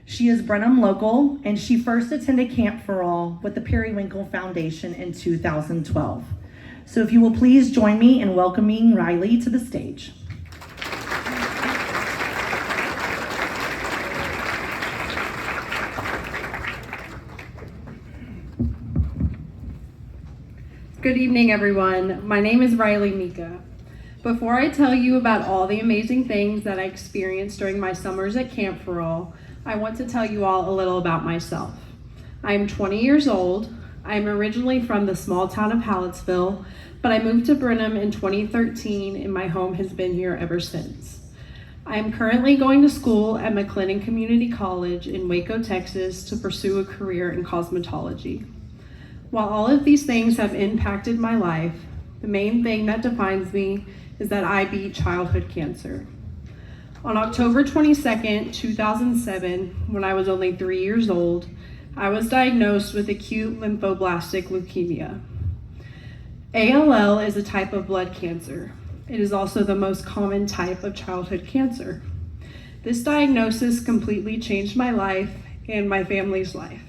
She is Brenham local, and she first attended Camp for All with the Periwinkle Foundation in 2012. So if you will please join me in welcoming Riley to the stage. Good evening, everyone. My name is Riley Mika. Before I tell you about all the amazing things that I experienced during my summers at Camp for All, I want to tell you all a little about myself. I am 20 years old. I am originally from the small town of Hallettsville, but I moved to Brenham in 2013 and my home has been here ever since. I am currently going to school at McLennan Community College in Waco, Texas to pursue a career in cosmetology. While all of these things have impacted my life, the main thing that defines me is that I beat childhood cancer. On October 22nd, 2007, when I was only 3 years old, I was diagnosed with acute lymphoblastic leukemia. ALL is a type of blood cancer. It is also the most common type of childhood cancer. This diagnosis completely changed my life and my family's life.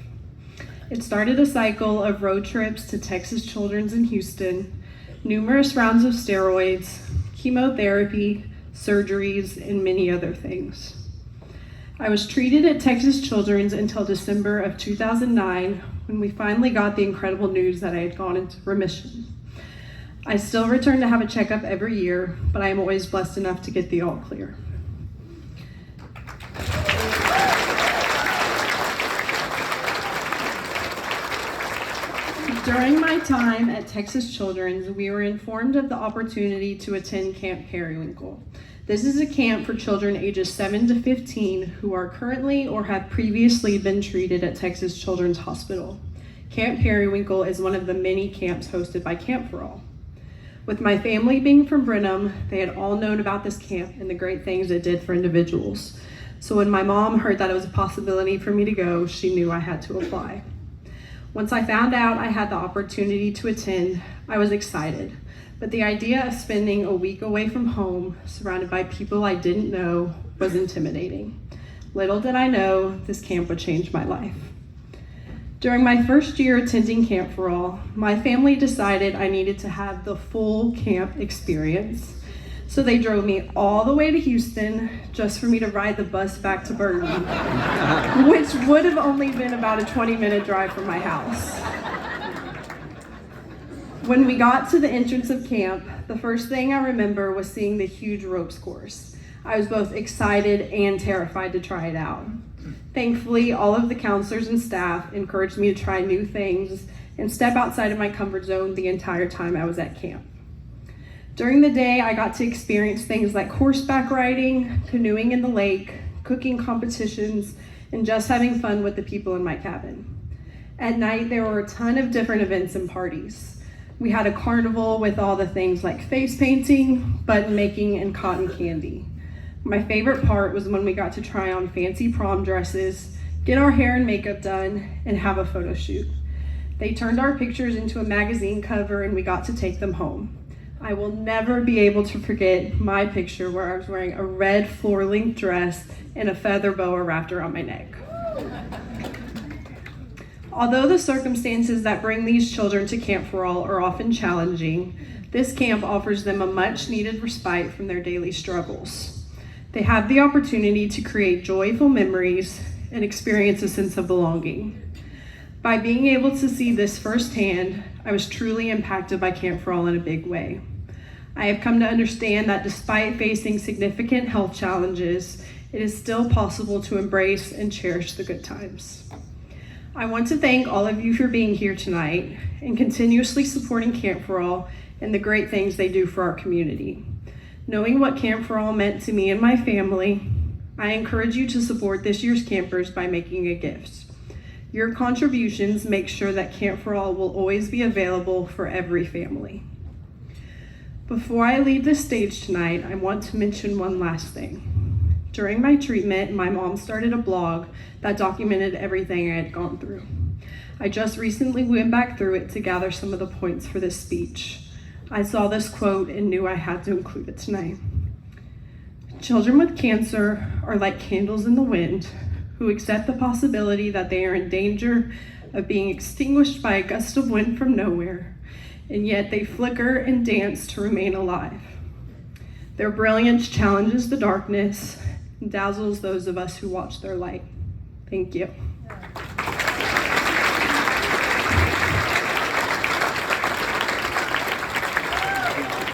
It started a cycle of road trips to Texas Children's in Houston, numerous rounds of steroids, chemotherapy, surgeries, and many other things. I was treated at Texas Children's until December of 2009 when we finally got the incredible news that I had gone into remission. I still return to have a checkup every year, but I am always blessed enough to get the all clear. During my time at Texas Children's, we were informed of the opportunity to attend Camp Periwinkle. This is a camp for children ages 7 to 15 who are currently or have previously been treated at Texas Children's Hospital. Camp Periwinkle is one of the many camps hosted by Camp for All. With my family being from Brenham, they had all known about this camp and the great things it did for individuals. So when my mom heard that it was a possibility for me to go, she knew I had to apply. Once I found out I had the opportunity to attend, I was excited. But the idea of spending a week away from home, surrounded by people I didn't know, was intimidating. Little did I know this camp would change my life. During my first year attending Camp for All, my family decided I needed to have the full camp experience. So they drove me all the way to Houston just for me to ride the bus back to Bergen, which would have only been about a 20-minute drive from my house. When we got to the entrance of camp, the first thing I remember was seeing the huge ropes course. I was both excited and terrified to try it out. Thankfully, all of the counselors and staff encouraged me to try new things and step outside of my comfort zone the entire time I was at camp. During the day, I got to experience things like horseback riding, canoeing in the lake, cooking competitions, and just having fun with the people in my cabin. At night, there were a ton of different events and parties. We had a carnival with all the things like face painting, button making, and cotton candy. My favorite part was when we got to try on fancy prom dresses, get our hair and makeup done, and have a photo shoot. They turned our pictures into a magazine cover and we got to take them home. I will never be able to forget my picture where I was wearing a red floor-length dress and a feather boa wrapped around my neck. Although the circumstances that bring these children to Camp for All are often challenging, this camp offers them a much-needed respite from their daily struggles. They have the opportunity to create joyful memories and experience a sense of belonging. By being able to see this firsthand, I was truly impacted by Camp for All in a big way. I have come to understand that despite facing significant health challenges, it is still possible to embrace and cherish the good times. I want to thank all of you for being here tonight and continuously supporting Camp for All and the great things they do for our community. Knowing what Camp for All meant to me and my family, I encourage you to support this year's campers by making a gift. Your contributions make sure that Camp for All will always be available for every family. Before I leave this stage tonight, I want to mention one last thing. During my treatment, my mom started a blog that documented everything I had gone through. I just recently went back through it to gather some of the points for this speech. I saw this quote and knew I had to include it tonight. Children with cancer are like candles in the wind who accept the possibility that they are in danger of being extinguished by a gust of wind from nowhere, and yet they flicker and dance to remain alive. Their brilliance challenges the darkness and dazzles those of us who watch their light. Thank you.